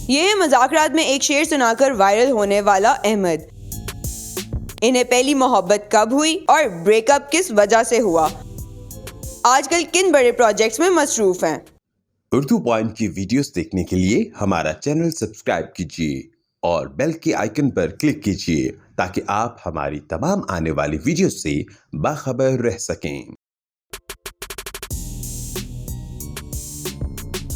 ये है मज़ाकरात में एक शेर सुनाकर वायरल होने वाला अहमद। इन्हें पहली मोहब्बत कब हुई और ब्रेकअप किस वजह से हुआ? आजकल किन बड़े प्रोजेक्ट्स में मसरूफ हैं? उर्दू पॉइंट की वीडियोस देखने के लिए हमारा चैनल सब्सक्राइब कीजिए और बेल के आइकन पर क्लिक कीजिए ताकि आप हमारी तमाम आने वाली वीडियोस से बाखबर रह सकें।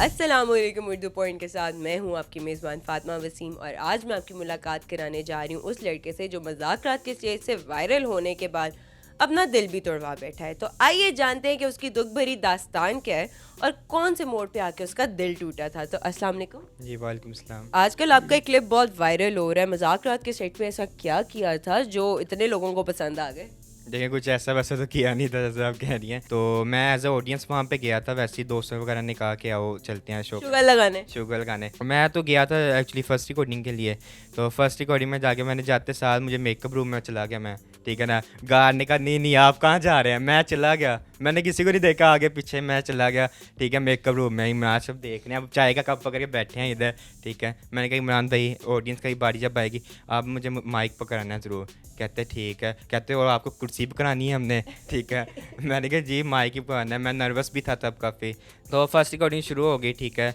अस्सलामुअलैकुम। उर्दू पॉइंट के साथ मैं हूं आपकी मेज़बान फ़ातिमा वसीम और आज मैं आपकी मुलाकात कराने जा रही हूं उस लड़के से जो मज़ाकरात के स्टेज से वायरल होने के बाद अपना दिल भी तोड़वा बैठा है। तो आइए जानते हैं कि उसकी दुख भरी दास्तान क्या है और कौन से मोड़ पे आके उसका दिल टूटा था। तो अस्सलाम वालेकुम। जी वालेकुम सलाम। आजकल आपका एक क्लिप बहुत वायरल हो रहा है, मज़ाकरात के सेट पे ऐसा क्या किया था जो इतने लोगों को पसंद आ गए? देखिए कुछ ऐसा वैसा तो किया नहीं था जैसे आप कह रही हैं। तो मैं एज अ ऑडियंस वहाँ पे गया था, वैसे ही दोस्तों वगैरह ने कहा कि आओ चलते हैं शुगर लगाने। मैं तो गया था एक्चुअली फर्स्ट रिकॉर्डिंग के लिए। तो फर्स्ट रिकॉर्डिंग में जाके मैंने जाते साथ मुझे मेकअप रूम में चला गया मैं, ठीक है ना। गार्ड ने कहा नहीं आप कहाँ जा रहे हैं, मैं चला गया, मैंने किसी को नहीं देखा आगे पीछे, मैं चला गया, ठीक है। मेकअप रूम में इमरान सब देख रहे हैं, अब चाय का कप पकड़ के बैठे हैं इधर, ठीक है। मैंने कहा इमरान भाई ऑडियंस की बारी जब आएगी आप मुझे माइक पकड़ाना है ज़रूर। कहते ठीक है, कहते और आपको कुर्सी भी करानी है हमने, ठीक है। मैंने कहा जी माइक ही पकड़ाना है। मैं नर्वस भी था तब काफ़ी। तो फर्स्ट रिकॉर्डिंग शुरू हो गई, ठीक है।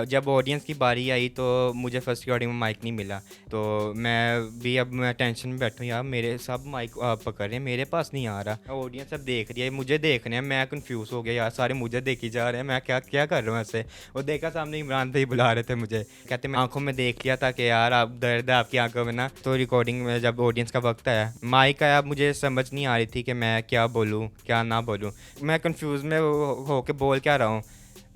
जब ऑडियंस की बारी आई तो मुझे फर्स्ट रिकॉर्डिंग में माइक नहीं मिला। तो मैं टेंशन में बैठूँ यार, मेरे सब माइक पकड़ रहे हैं, मेरे पास नहीं आ रहा। ऑडियंस सब देख रही है, मुझे देख रहे हैं, मैं कंफ्यूज हो गया यार, सारे मुझे देखी जा रहे हैं, मैं क्या कर रहा हूँ ऐसे। और देखा सामने इमरान भाई बुला रहे थे मुझे, कहते मैं आंखों में देख लिया था कि यार आप दर्द है आपकी आंखों में ना। तो रिकॉर्डिंग में जब ऑडियंस का वक्त आया, माइक आया, मुझे समझ नहीं आ रही थी कि मैं क्या बोलूँ क्या ना बोलूँ। मैं कंफ्यूज में हो के बोल क्या रहा हूँ।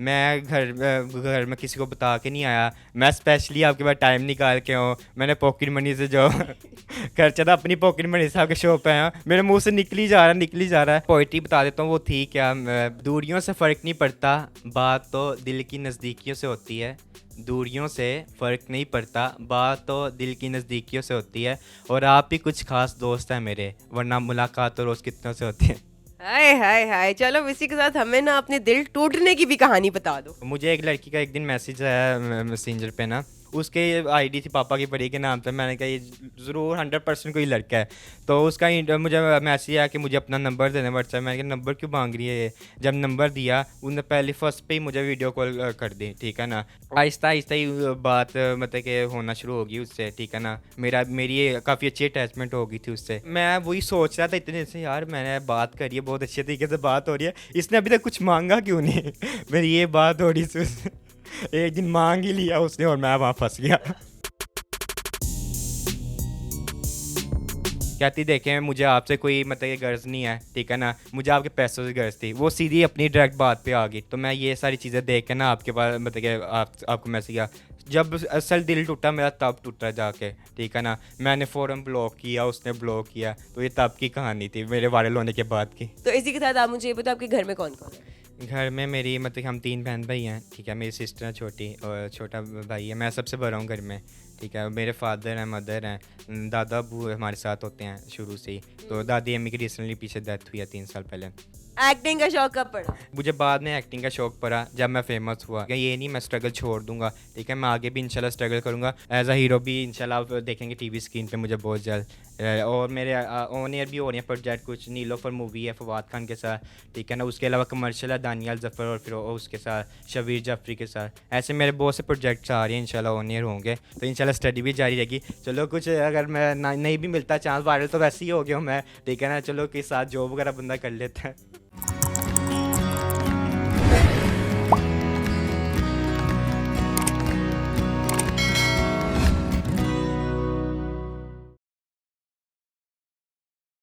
मैं घर में किसी को बता के नहीं आया, मैं स्पेशली आपके पास टाइम निकाल के हूँ। मैंने पॉकेट मनी से जो खर्चा था अपनी पॉकेट मनी से आपके शो पे आया, मेरे मुंह से निकल ही जा रहा है। पोइट्री बता देता हूँ वो थी क्या, दूरियों से फ़र्क नहीं पड़ता, बात तो दिल की नज़दीकियों से होती है। दूरियों से फ़र्क नहीं पड़ता, बात तो दिल की नज़दीकियों से होती है। और आप भी कुछ खास दोस्त हैं मेरे, वरना मुलाकात तो रोज़ कितनों से होती है। हाय चलो इसी के साथ हमें ना अपने दिल टूटने की भी कहानी बता दो। मुझे एक लड़की का एक दिन मैसेज आया मैसेंजर पे ना, उसके आईडी थी पापा की परी के नाम पे। मैंने कहा ये ज़रूर 100% कोई लड़का है। तो उसका मुझे मैसेज आया कि मुझे अपना नंबर देना व्हाट्सएप। मैंने कहा नंबर क्यों मांग रही है ये। जब नंबर दिया उन्होंने पहले फर्स्ट पे ही मुझे वीडियो कॉल कर दी, ठीक है ना। आहिस्ता आहिस्ता ही बात मतलब कि होना शुरू होगी उससे, ठीक है ना। मेरी काफ़ी अच्छी अटैचमेंट हो गई थी उससे। मैं वही सोच रहा था इतने दिन से यार, मैंने बात करी है, बहुत अच्छे तरीके से बात हो रही है, इसने अभी तक कुछ मांगा क्यों नहीं। मेरी ये बात हो रही थी, एक दिन मांग ही लिया उसने और मैं वहाँ फंस गया। कहती देखें मुझे आपसे कोई मतलब कि गर्ज नहीं है, ठीक है ना, मुझे आपके पैसों से गर्ज थी। वो सीधी अपनी डायरेक्ट बात पे आ गई। तो मैं ये सारी चीज़ें देख के ना आपके पास मतलब कि आपको मैसेज किया। जब असल दिल टूटा मेरा तब टूटा जाके, ठीक है ना। मैंने फ़ौरन ब्लॉक किया, उसने ब्लॉक किया। तो ये तब की कहानी थी मेरे वायरल होने के बाद की। तो इसी के साथ आप मुझे ये बताओ आपके घर में कौन कौन है? घर में मेरी मतलब हम 3 बहन भाई हैं, ठीक है। मेरी सिस्टर है छोटी और छोटा भाई है, मैं सबसे बड़ा हूँ घर में, ठीक है। मेरे फादर हैं, मदर हैं, दादा अबू हमारे साथ होते हैं शुरू से ही। तो दादी अम्मी की रिसेंटली पीछे डेथ हुई है 3 साल पहले। एक्टिंग का शौक कब पड़ा? मुझे बाद में एक्टिंग का शौक पड़ा जब मैं फेमस हुआ। ये नहीं मैं स्ट्रगल छोड़ दूंगा, ठीक है। मैं आगे भी इंशाल्लाह स्ट्रगल करूंगा, एज अ हीरो भी इंशाल्लाह आप देखेंगे टीवी स्क्रीन पे मुझे बहुत जल्द। और मेरे ऑन एयर भी हो रहे हैं प्रोजेक्ट, कुछ नीलोफर मूवी है फवाद खान के साथ, ठीक है ना। उसके अलावा कमर्शियल है दानियाल जफ़र और फिर उसके साथ शबीर जाफरी के साथ। ऐसे मेरे बहुत से प्रोजेक्ट्स आ रहे हैं, इंशाल्लाह ऑन एयर होंगे। तो इंशाल्लाह स्टडी भी जारी रहेगी। चलो कुछ अगर मैं नहीं भी मिलता चांस, वायरल तो वैसे ही हो गया हूँ मैं, ठीक है ना। चलो के साथ जॉब वगैरह बंदा कर लेता है।